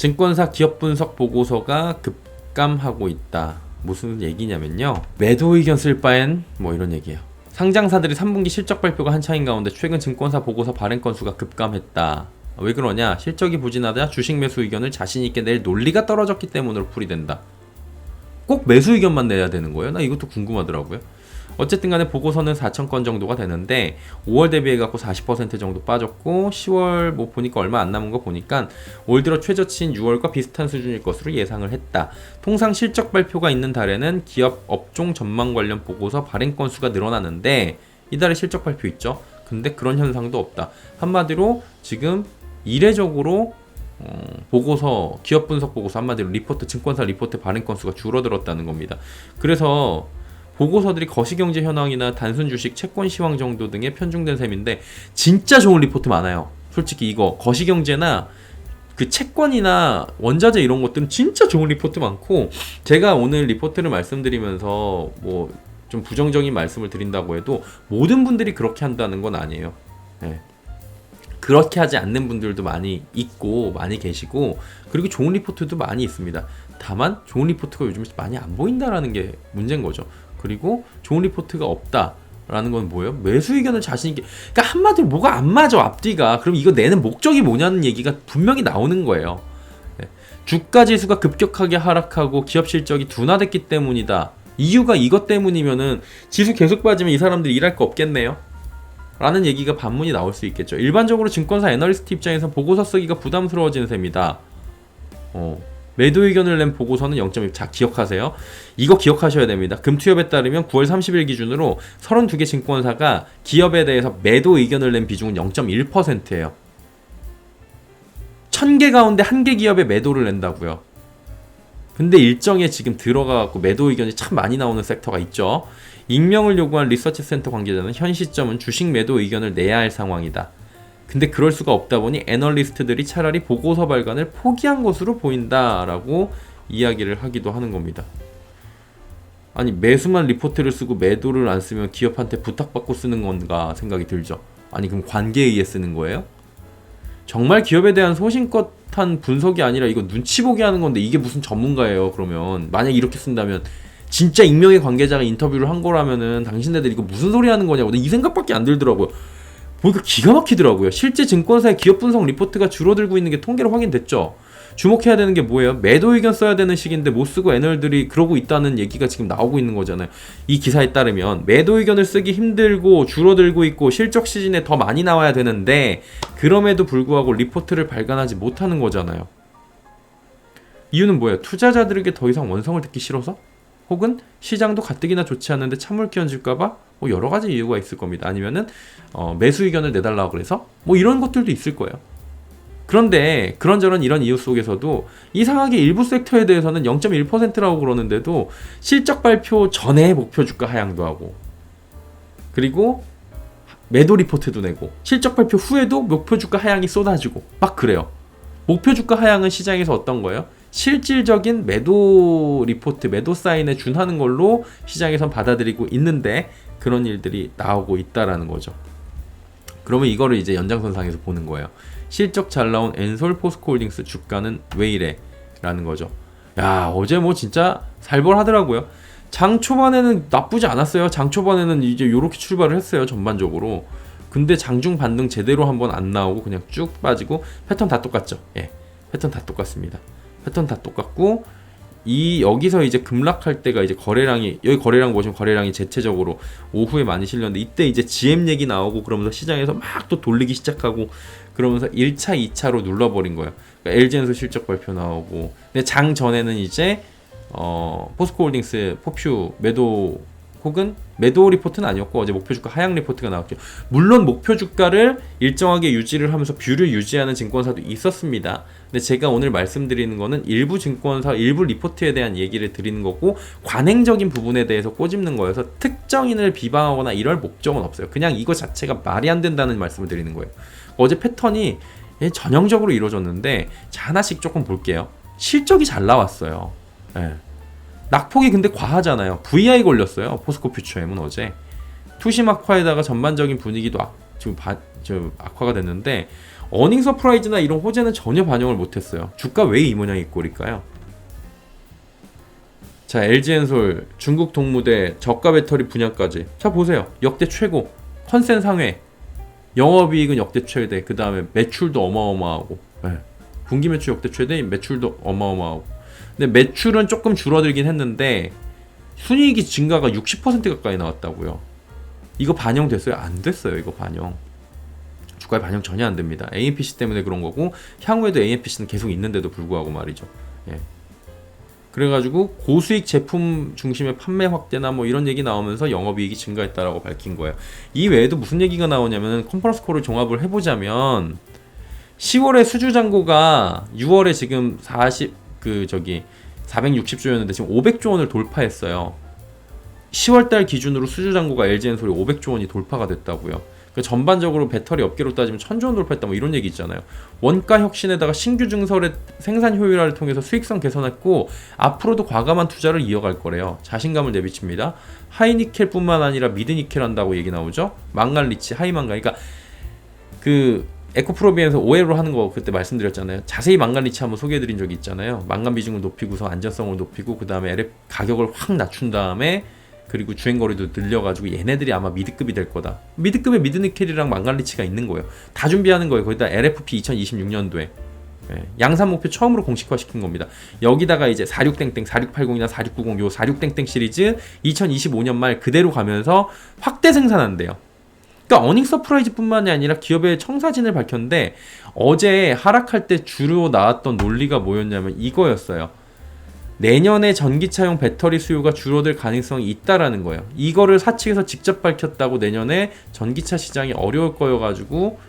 증권사 기업 분석 보고서가 급감하고 있다. 무슨 얘기냐면요. 매도 의견 쓸 바엔 뭐 이런 얘기예요. 상장사들이 3분기 실적 발표가 한창인 가운데 최근 증권사 보고서 발행 건수가 급감했다. 왜 그러냐? 실적이 부진하다 주식 매수 의견을 자신 있게 낼 논리가 떨어졌기 때문으로 풀이된다. 꼭 매수 의견만 내야 되는 거예요? 나 이것도 궁금하더라고요. 어쨌든 간에 보고서는 4,000건 정도가 되는데 5월 대비해 갖고 40% 정도 빠졌고 10월 뭐 보니까 얼마 안 남은 거 보니까 올 들어 최저치인 6월과 비슷한 수준일 것으로 예상을 했다. 통상 실적 발표가 있는 달에는 기업 업종 전망 관련 보고서 발행 건수가 늘어나는데 이달에 실적 발표 있죠. 근데 그런 현상도 없다. 한마디로 지금 이례적으로 보고서 기업 분석 보고서 한마디로 리포트 증권사 리포트 발행 건수가 줄어들었다는 겁니다. 그래서 보고서들이 거시경제 현황이나 단순 주식 채권 시황 정도 등에 편중된 셈인데 진짜 좋은 리포트 많아요. 솔직히 이거 거시경제나 그 채권이나 원자재 이런 것들은 진짜 좋은 리포트 많고, 제가 오늘 리포트를 말씀드리면서 뭐 좀 부정적인 말씀을 드린다고 해도 모든 분들이 그렇게 한다는 건 아니에요. 네. 그렇게 하지 않는 분들도 많이 있고 많이 계시고, 그리고 좋은 리포트도 많이 있습니다. 다만 좋은 리포트가 요즘 많이 안 보인다라는 게 문제인 거죠. 그리고 좋은 리포트가 없다라는 건 뭐예요? 매수 의견을 자신 있게, 그러니까 한마디로 뭐가 안 맞아 앞뒤가. 그럼 이거 내는 목적이 뭐냐는 얘기가 분명히 나오는 거예요. 네. 주가 지수가 급격하게 하락하고 기업 실적이 둔화됐기 때문이다. 이유가 이것 때문이면은 지수 계속 빠지면 이 사람들이 일할 거 없겠네요? 라는 얘기가 반문이 나올 수 있겠죠. 일반적으로 증권사 애널리스트 입장에서 보고서 쓰기가 부담스러워지는 셈이다. 매도 의견을 낸 보고서는 0.1. 자, 기억하세요. 이거 기억하셔야 됩니다. 금투협에 따르면 9월 30일 기준으로 32개 증권사가 기업에 대해서 매도 의견을 낸 비중은 0.1%예요. 1000개 가운데 1개 기업에 매도를 낸다고요. 근데 일정에 지금 들어가갖고 매도 의견이 참 많이 나오는 섹터가 있죠. 익명을 요구한 리서치 센터 관계자는 현 시점은 주식 매도 의견을 내야 할 상황이다. 근데 그럴 수가 없다 보니 애널리스트들이 차라리 보고서 발간을 포기한 것으로 보인다라고 이야기를 하기도 하는 겁니다. 아니, 매수만 리포트를 쓰고 매도를 안 쓰면 기업한테 부탁받고 쓰는 건가 생각이 들죠. 아니, 그럼 관계에 의해 쓰는 거예요? 정말 기업에 대한 소신껏 한 분석이 아니라 이거 눈치 보게 하는 건데 이게 무슨 전문가예요? 그러면 만약 이렇게 쓴다면 진짜 익명의 관계자가 인터뷰를 한 거라면은 당신네들 이거 무슨 소리 하는 거냐고 이 생각밖에 안 들더라고요. 보니까 기가 막히더라고요. 실제 증권사의 기업 분석 리포트가 줄어들고 있는 게 통계로 확인됐죠. 주목해야 되는 게 뭐예요? 매도 의견 써야 되는 시기인데 못 쓰고 애널들이 그러고 있다는 얘기가 지금 나오고 있는 거잖아요. 이 기사에 따르면 매도 의견을 쓰기 힘들고 줄어들고 있고 실적 시즌에 더 많이 나와야 되는데 그럼에도 불구하고 리포트를 발간하지 못하는 거잖아요. 이유는 뭐예요? 투자자들에게 더 이상 원성을 듣기 싫어서? 혹은 시장도 가뜩이나 좋지 않은데 찬물 끼얹을까봐? 뭐 여러 가지 이유가 있을 겁니다. 아니면은 매수 의견을 내달라고 그래서? 뭐 이런 것들도 있을 거예요. 그런데 그런저런 이런 이유 속에서도 이상하게 일부 섹터에 대해서는 0.1%라고 그러는데도 실적 발표 전에 목표 주가 하향도 하고, 그리고 매도 리포트도 내고, 실적 발표 후에도 목표 주가 하향이 쏟아지고 막 그래요. 목표 주가 하향은 시장에서 어떤 거예요? 실질적인 매도 리포트, 매도 사인에 준하는 걸로 시장에선 받아들이고 있는데 그런 일들이 나오고 있다라는 거죠. 그러면 이거를 이제 연장선상에서 보는 거예요. 실적 잘 나온 엔솔 포스코홀딩스 주가는 왜 이래? 라는 거죠. 야, 어제 뭐 진짜 살벌하더라고요. 장 초반에는 나쁘지 않았어요. 장 초반에는 이제 요렇게 출발을 했어요. 전반적으로. 근데 장중 반등 제대로 한번 안 나오고 그냥 쭉 빠지고, 패턴 다 똑같죠. 예, 패턴 다 똑같습니다. 패턴 다 똑같고, 여기서 이제 급락할 때가 이제 거래량이, 여기 거래량 보시면 거래량이 대체적으로 오후에 많이 실렸는데 이때 이제 GM 얘기 나오고 그러면서 시장에서 막 또 돌리기 시작하고 그러면서 1차, 2차로 눌러버린 거예요. 그러니까 LG엔솔 실적 발표 나오고, 근데 장 전에는 이제 포스코홀딩스 포퓨 매도 혹은 매도 리포트는 아니었고 어제 목표 주가 하향 리포트가 나왔죠. 물론 목표 주가를 일정하게 유지를 하면서 뷰를 유지하는 증권사도 있었습니다. 근데 제가 오늘 말씀드리는 거는 일부 증권사, 일부 리포트에 대한 얘기를 드리는 거고 관행적인 부분에 대해서 꼬집는 거여서 특정인을 비방하거나 이럴 목적은 없어요. 그냥 이거 자체가 말이 안 된다는 말씀을 드리는 거예요. 어제 패턴이 전형적으로 이루어졌는데 자, 하나씩 조금 볼게요. 실적이 잘 나왔어요. 네. 낙폭이 근데 과하잖아요. VI 걸렸어요. 포스코 퓨처엠은 어제 투심 악화에다가 전반적인 분위기도 좀 악화가 됐는데 어닝 서프라이즈나 이런 호재는 전혀 반영을 못했어요. 주가 왜 이 모양이 꼴일까요? 자, LG엔솔, 중국 동무대, 저가 배터리 분야까지. 자, 보세요. 역대 최고, 컨센 상회, 영업이익은 역대 최대, 그 다음에 매출도 어마어마하고, 네. 분기 매출 역대 최대, 매출도 어마어마하고. 근데 매출은 조금 줄어들긴 했는데 순이익이 증가가 60% 가까이 나왔다고요. 이거 반영됐어요? 안 됐어요. 이거 반영. 주가에 반영 전혀 안 됩니다. AMPC 때문에 그런 거고, 향후에도 AMPC는 계속 있는데도 불구하고 말이죠. 예. 그래가지고 고수익 제품 중심의 판매 확대나 뭐 이런 얘기 나오면서 영업이익이 증가했다라고 밝힌 거예요. 이 외에도 무슨 얘기가 나오냐면 컨퍼런스 콜을 종합을 해보자면 10월에 수주 잔고가 6월에 지금 460조였는데 지금 500조 원을 돌파했어요. 10월달 기준으로 수주 잔고가 LG엔솔이 500조 원이 돌파가 됐다고요. 그러니까 전반적으로 배터리 업계로 따지면 1000조 원 돌파했다 뭐 이런 얘기 있잖아요. 원가 혁신에다가 신규 증설의 생산 효율화를 통해서 수익성 개선했고 앞으로도 과감한 투자를 이어갈 거래요. 자신감을 내비칩니다. 하이니켈뿐만 아니라 미드니켈 한다고 얘기 나오죠. 망간리치, 하이망간. 그러니까 그 에코프로비에서 오해로 하는 거 그때 말씀드렸잖아요. 자세히 망간리치 한번 소개해드린 적이 있잖아요. 망간 비중을 높이고서 안전성을 높이고 그 다음에 LF 가격을 확 낮춘 다음에 그리고 주행거리도 늘려가지고 얘네들이 아마 미드급이 될 거다. 미드급에 미드니켈이랑 망간리치가 있는 거예요. 다 준비하는 거예요. 거기다 LFP 2026년도에 양산 목표 처음으로 공식화시킨 겁니다. 여기다가 이제 46땡땡, 4680이나 4690 요 46땡땡 시리즈 2025년 말 그대로 가면서 확대 생산한대요. 그러니까 어닝 서프라이즈뿐만이 아니라 기업의 청사진을 밝혔는데 어제 하락할 때 주로 나왔던 논리가 뭐였냐면 이거였어요. 내년에 전기차용 배터리 수요가 줄어들 가능성이 있다라는 거예요. 이거를 사측에서 직접 밝혔다고 내년에 전기차 시장이 어려울 거여가지고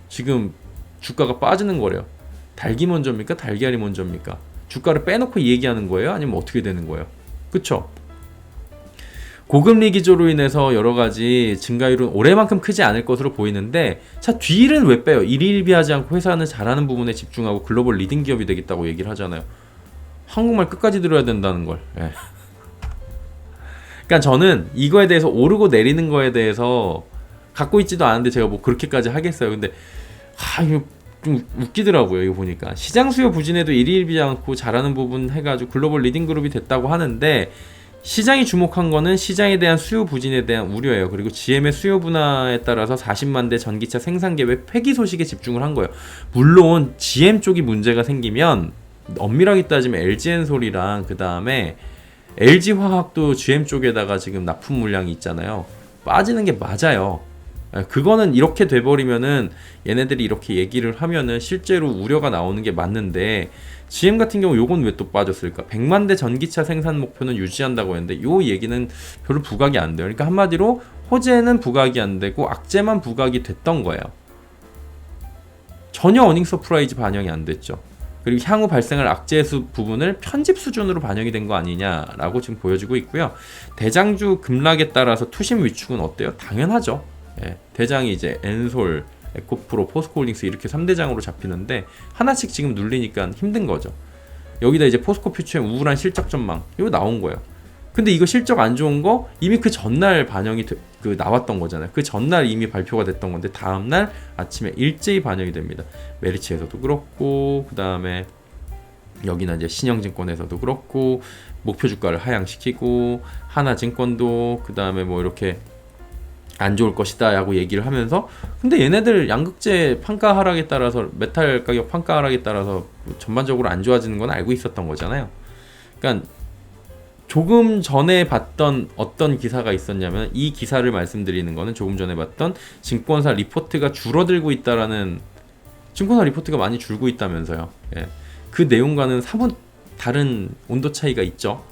지금 주가가 빠지는 거래요. 닭이 먼저입니까? 달걀이 먼저입니까? 주가를 빼놓고 얘기하는 거예요? 아니면 어떻게 되는 거예요? 그쵸? 고금리 기조로 인해서 여러 가지 증가율은 올해만큼 크지 않을 것으로 보이는데 자 뒤를 왜 빼요? 일일비하지 않고 회사는 잘하는 부분에 집중하고 글로벌 리딩 기업이 되겠다고 얘기를 하잖아요. 한국말 끝까지 들어야 된다는 걸. 예. 그러니까 저는 이거에 대해서 오르고 내리는 거에 대해서 갖고 있지도 않은데 제가 뭐 그렇게까지 하겠어요. 근데 이거 좀 웃기더라고요. 이거 보니까 시장 수요 부진에도 일일비하지 않고 잘하는 부분 해가지고 글로벌 리딩 그룹이 됐다고 하는데 시장이 주목한 거는 시장에 대한 수요 부진에 대한 우려예요. 그리고 GM의 수요 분화에 따라서 40만 대 전기차 생산 계획 폐기 소식에 집중을 한 거예요. 물론 GM 쪽이 문제가 생기면 엄밀하게 따지면 LG엔솔이랑 그 다음에 LG화학도 GM 쪽에다가 지금 납품 물량이 있잖아요. 빠지는 게 맞아요. 그거는 이렇게 돼버리면은 얘네들이 이렇게 얘기를 하면은 실제로 우려가 나오는 게 맞는데 GM 같은 경우 요건 왜 또 빠졌을까? 100만 대 전기차 생산 목표는 유지한다고 했는데 요 얘기는 별로 부각이 안 돼요. 그러니까 한마디로 호재는 부각이 안 되고 악재만 부각이 됐던 거예요. 전혀 어닝 서프라이즈 반영이 안 됐죠. 그리고 향후 발생할 악재 부분을 편집 수준으로 반영이 된 거 아니냐라고 지금 보여지고 있고요. 대장주 급락에 따라서 투심 위축은 어때요? 당연하죠. 예, 대장이 이제 엔솔, 에코프로, 포스코홀딩스 이렇게 3대장으로 잡히는데 하나씩 지금 눌리니까 힘든 거죠. 여기다 이제 포스코 퓨처의 우울한 실적 전망 이거 나온 거예요. 근데 이거 실적 안 좋은 거 이미 그 전날 반영이 나왔던 거잖아요. 그 전날 이미 발표가 됐던 건데 다음날 아침에 일제히 반영이 됩니다. 메리츠에서도 그렇고 그 다음에 여기는 이제 신영증권에서도 그렇고 목표 주가를 하향시키고 하나증권도 그 다음에 뭐 이렇게 안 좋을 것이다 라고 얘기를 하면서 근데 얘네들 양극재 판가 하락에 따라서 메탈 가격 판가 하락에 따라서 전반적으로 안 좋아지는 건 알고 있었던 거잖아요. 그러니까 조금 전에 봤던 어떤 기사가 있었냐면 이 기사를 말씀드리는 거는 조금 전에 봤던 증권사 리포트가 줄어들고 있다라는 증권사 리포트가 많이 줄고 있다면서요. 예. 그 내용과는 사뭇 다른 온도 차이가 있죠.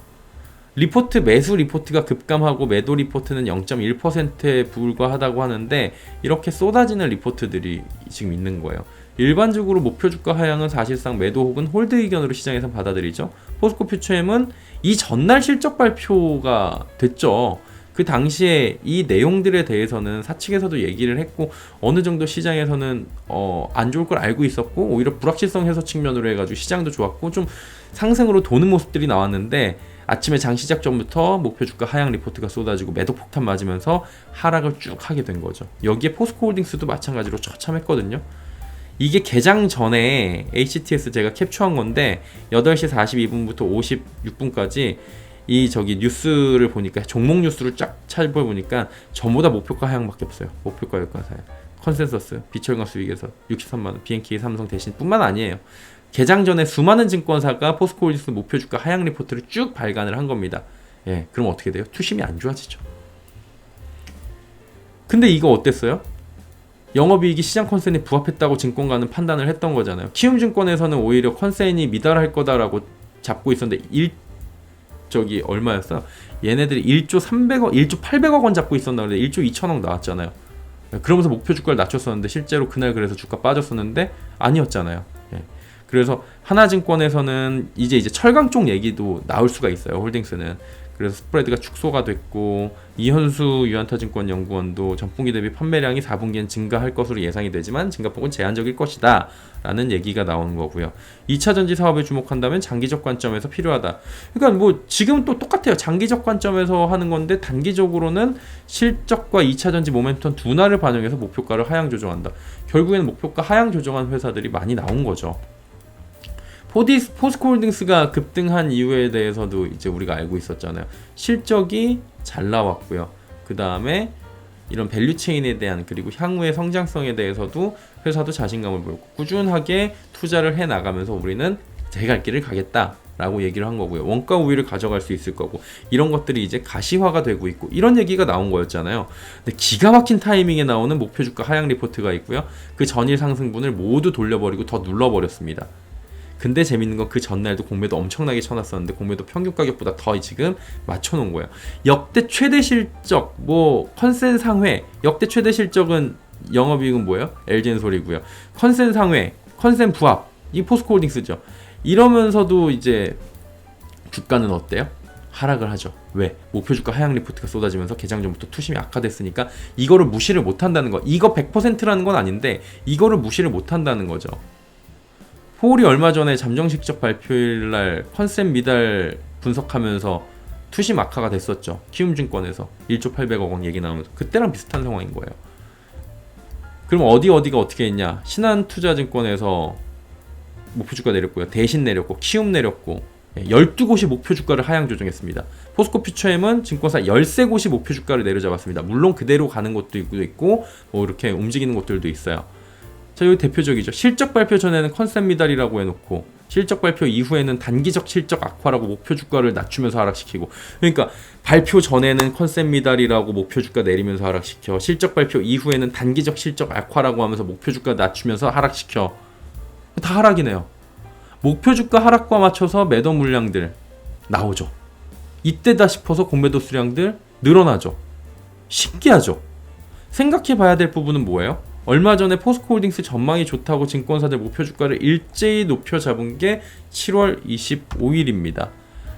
리포트 매수 리포트가 급감하고 매도 리포트는 0.1%에 불과하다고 하는데 이렇게 쏟아지는 리포트들이 지금 있는 거예요. 일반적으로 목표 주가 하향은 사실상 매도 혹은 홀드 의견으로 시장에서 받아들이죠. 포스코 퓨처엠은 이 전날 실적 발표가 됐죠. 그 당시에 이 내용들에 대해서는 사측에서도 얘기를 했고 어느 정도 시장에서는 안 좋을 걸 알고 있었고 오히려 불확실성 해소 측면으로 해가지고 시장도 좋았고 좀 상승으로 도는 모습들이 나왔는데 아침에 장 시작 전부터 목표 주가 하향 리포트가 쏟아지고 매도 폭탄 맞으면서 하락을 쭉 하게 된 거죠. 여기에 포스코홀딩스도 마찬가지로 처참했거든요. 이게 개장 전에 HTS 제가 캡처한 건데 8시 42분부터 56분까지 이 저기 뉴스를 보니까 종목 뉴스를 쫙 찾아보니까 전부 다 목표가 하향밖에 없어요. 목표가 여기까지 하향. 컨센서스, 비철강 수익에서 63만원, BNK, 삼성 대신 뿐만 아니에요. 개장 전에 수많은 증권사가 포스코홀딩스 목표 주가 하향 리포트를 쭉 발간을 한 겁니다. 예, 그럼 어떻게 돼요? 투심이 안 좋아지죠. 근데 이거 어땠어요? 영업이익이 시장 컨센에 부합했다고 증권가는 판단을 했던 거잖아요. 키움증권에서는 오히려 컨센이 미달할 거다라고 잡고 있었는데 저기 얼마였어? 얘네들이 1조 300억, 1조 800억 원 잡고 있었나 그래. 1조 2천억 나왔잖아요. 그러면서 목표 주가를 낮췄었는데 실제로 그날 그래서 주가 빠졌었는데 아니었잖아요. 예. 그래서 하나증권에서는 이제 철강 쪽 얘기도 나올 수가 있어요. 홀딩스는. 그래서 스프레드가 축소가 됐고 이현수 유한타증권 연구원도 전분기 대비 판매량이 4분기엔 증가할 것으로 예상이 되지만 증가폭은 제한적일 것이다 라는 얘기가 나오는 거고요. 2차전지 사업에 주목한다면 장기적 관점에서 필요하다. 그러니까 뭐 지금 또 똑같아요. 장기적 관점에서 하는 건데 단기적으로는 실적과 2차전지 모멘텀 둔화를 반영해서 목표가를 하향 조정한다. 결국에는 목표가 하향 조정한 회사들이 많이 나온 거죠. 포스코홀딩스가 급등한 이유에 대해서도 이제 우리가 알고 있었잖아요. 실적이 잘 나왔고요. 그 다음에 이런 밸류체인에 대한 그리고 향후의 성장성에 대해서도 회사도 자신감을 보였고 꾸준하게 투자를 해 나가면서 우리는 제 갈 길을 가겠다 라고 얘기를 한 거고요. 원가 우위를 가져갈 수 있을 거고 이런 것들이 이제 가시화가 되고 있고 이런 얘기가 나온 거였잖아요. 근데 기가 막힌 타이밍에 나오는 목표 주가 하향 리포트가 있고요. 그 전일 상승분을 모두 돌려버리고 더 눌러버렸습니다. 근데 재밌는 건 그 전날도 공매도 엄청나게 쳐놨었는데 공매도 평균 가격보다 더 지금 맞춰놓은 거예요. 역대 최대 실적, 뭐 컨센 상회, 역대 최대 실적은 영업이익은 뭐예요? LG엔솔이고요. 컨센 상회, 컨센 부합, 이 포스코홀딩스죠. 이러면서도 이제 주가는 어때요? 하락을 하죠. 왜? 목표 주가 하향 리포트가 쏟아지면서 개장 전부터 투심이 악화됐으니까 이거를 무시를 못한다는 거. 이거 100%라는 건 아닌데 이거를 무시를 못한다는 거죠. 포올이 얼마 전에 잠정식적 발표일 날 컨센 미달 분석하면서 투심 악화가 됐었죠. 키움증권에서 1조 800억 원 얘기 나오면서 그때랑 비슷한 상황인 거예요. 그럼 어디가 어떻게 했냐? 신한투자증권에서 목표 주가 내렸고요. 대신 내렸고 키움 내렸고 12곳이 목표 주가를 하향 조정했습니다. 포스코퓨처엠은 증권사 13곳이 목표 주가를 내려잡았습니다. 물론 그대로 가는 곳도 있고 뭐 이렇게 움직이는 곳들도 있어요. 자, 여기 대표적이죠. 실적 발표 전에는 컨센 미달이라고 해놓고 실적 발표 이후에는 단기적 실적 악화라고 목표 주가를 낮추면서 하락시키고, 그러니까 발표 전에는 컨센 미달이라고 목표 주가 내리면서 하락시켜, 실적 발표 이후에는 단기적 실적 악화라고 하면서 목표 주가 낮추면서 하락시켜. 다 하락이네요. 목표 주가 하락과 맞춰서 매도 물량들 나오죠. 이때다 싶어서 공매도 수량들 늘어나죠. 신기하죠. 생각해 봐야 될 부분은 뭐예요? 얼마 전에 포스코홀딩스 전망이 좋다고 증권사들 목표 주가를 일제히 높여 잡은 게 7월 25일입니다.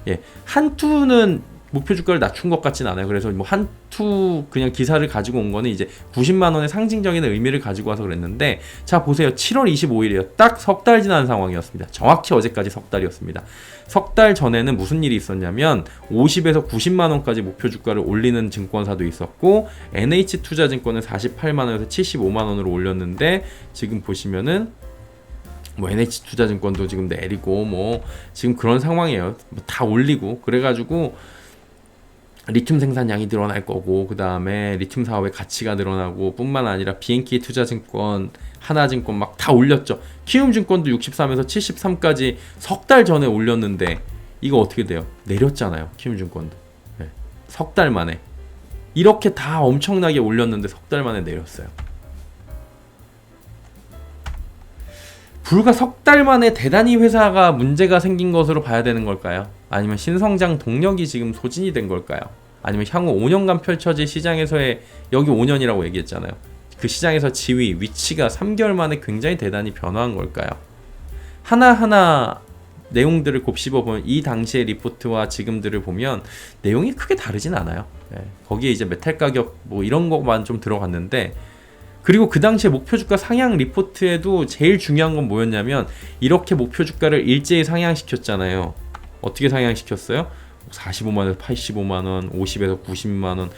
예, 한투는 목표 주가를 낮춘 것 같진 않아요. 그래서 뭐 한투 그냥 기사를 가지고 온 거는 이제 90만 원의 상징적인 의미를 가지고 와서 그랬는데, 자 보세요. 7월 25일이에요. 딱 석 달 지난 상황이었습니다. 정확히 어제까지 석 달이었습니다. 석 달 전에는 무슨 일이 있었냐면 50에서 90만 원까지 목표 주가를 올리는 증권사도 있었고, NH투자증권은 48만 원에서 75만 원으로 올렸는데 지금 보시면은 뭐 NH투자증권도 지금 내리고 뭐 지금 그런 상황이에요. 뭐 다 올리고 그래가지고 리튬 생산량이 늘어날 거고, 그 다음에 리튬 사업의 가치가 늘어나고 뿐만 아니라 BNK 투자증권, 하나증권 막 다 올렸죠. 키움증권도 63에서 73까지 석 달 전에 올렸는데 이거 어떻게 돼요? 내렸잖아요. 키움증권도. 네. 석 달 만에 이렇게 다 엄청나게 올렸는데 석 달 만에 내렸어요. 불과 석 달 만에 대단히 회사가 문제가 생긴 것으로 봐야 되는 걸까요? 아니면 신성장 동력이 지금 소진이 된 걸까요? 아니면 향후 5년간 펼쳐질 시장에서의, 여기 5년이라고 얘기했잖아요. 그 시장에서 지위, 위치가 3개월 만에 굉장히 대단히 변화한 걸까요? 하나하나 내용들을 곱씹어보면 이 당시의 리포트와 지금들을 보면 내용이 크게 다르진 않아요. 네. 거기에 이제 메탈 가격 뭐 이런 것만 좀 들어갔는데, 그리고 그 당시에 목표 주가 상향 리포트에도 제일 중요한 건 뭐였냐면 이렇게 목표 주가를 일제히 상향시켰잖아요. 어떻게 상향시켰어요? 45만원에서 85만원, 50에서 90만원,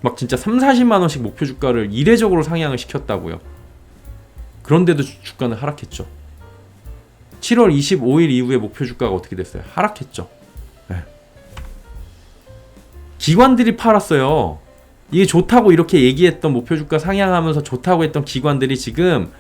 막 진짜 3, 40만원씩 목표 주가를 이례적으로 상향을 시켰다고요. 그런데도 주가는 하락했죠. 7월 25일 이후에 목표 주가가 어떻게 됐어요? 하락했죠. 네. 기관들이 팔았어요. 이게 좋다고 이렇게 얘기했던 목표 주가 상향하면서 좋다고 했던 기관들이 지금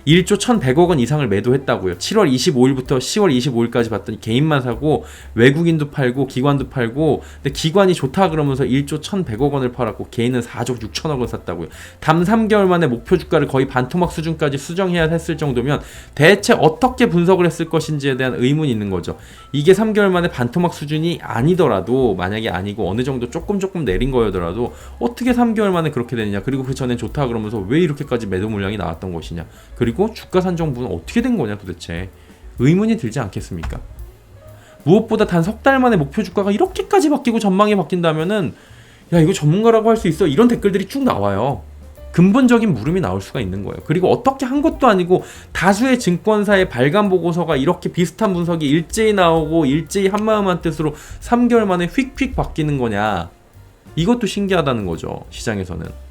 1조 1,100억 원 이상을 매도했다고요. 7월 25일부터 10월 25일까지 봤더니 개인만 사고 외국인도 팔고 기관도 팔고, 근데 기관이 좋다 그러면서 1조 1,100억 원을 팔았고 개인은 4조 6천억 원 샀다고요. 단 3개월 만에 목표 주가를 거의 반토막 수준까지 수정해야 했을 정도면 대체 어떻게 분석을 했을 것인지에 대한 의문이 있는 거죠. 이게 3개월 만에 반토막 수준이 아니더라도, 만약에 아니고 어느 정도 조금 내린 거여더라도 어떻게 3개월 만에 그렇게 되느냐, 그리고 그 전엔 좋다 그러면서 왜 이렇게까지 매도 물량이 나왔던 것이냐, 그리고 주가 산정분은 어떻게 된 거냐 도대체, 의문이 들지 않겠습니까? 무엇보다 단 석 달 만에 목표 주가가 이렇게까지 바뀌고 전망이 바뀐다면은 야, 이거 전문가라고 할 수 있어, 이런 댓글들이 쭉 나와요. 근본적인 물음이 나올 수가 있는 거예요. 그리고 어떻게 한 것도 아니고 다수의 증권사의 발간 보고서가 이렇게 비슷한 분석이 일제히 나오고 일제히 한마음 한뜻으로 3개월 만에 휙휙 바뀌는 거냐, 이것도 신기하다는 거죠. 시장에서는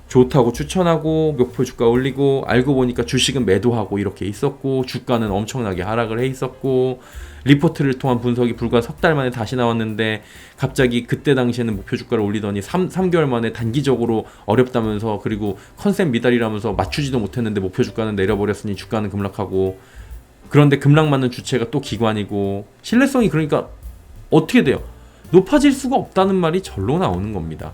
좋다고 추천하고 목표 주가 올리고 알고 보니까 주식은 매도하고 이렇게 있었고, 주가는 엄청나게 하락을 해 있었고, 리포트를 통한 분석이 불과 석 달 만에 다시 나왔는데 갑자기 그때 당시에는 목표 주가를 올리더니 3개월 만에 단기적으로 어렵다면서, 그리고 컨셉 미달이라면서 맞추지도 못했는데 목표 주가는 내려버렸으니 주가는 급락하고, 그런데 급락 맞는 주체가 또 기관이고, 신뢰성이 그러니까 어떻게 돼요? 높아질 수가 없다는 말이 절로 나오는 겁니다.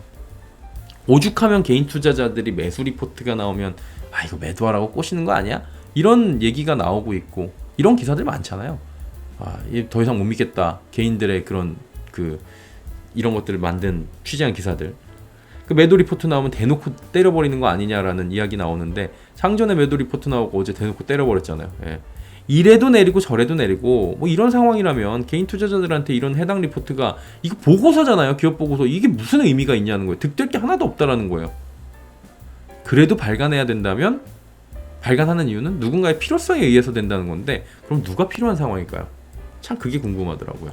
오죽하면 개인 투자자들이 매수 리포트가 나오면 아, 이거 매도하라고 꼬시는 거 아니야? 이런 얘기가 나오고 있고, 이런 기사들 많잖아요. 아, 더 이상 못 믿겠다. 개인들의 그런 이런 것들을 만든 취재한 기사들. 그 매도 리포트 나오면 대놓고 때려버리는 거 아니냐라는 이야기 나오는데, 상전에 매도 리포트 나오고 어제 대놓고 때려버렸잖아요. 예. 이래도 내리고 저래도 내리고 뭐 이런 상황이라면 개인 투자자들한테 이런 해당 리포트가, 이거 보고서잖아요. 기업 보고서. 이게 무슨 의미가 있냐는 거예요. 득될 게 하나도 없다라는 거예요. 그래도 발간해야 된다면 발간하는 이유는 누군가의 필요성에 의해서 된다는 건데, 그럼 누가 필요한 상황일까요? 참 그게 궁금하더라고요.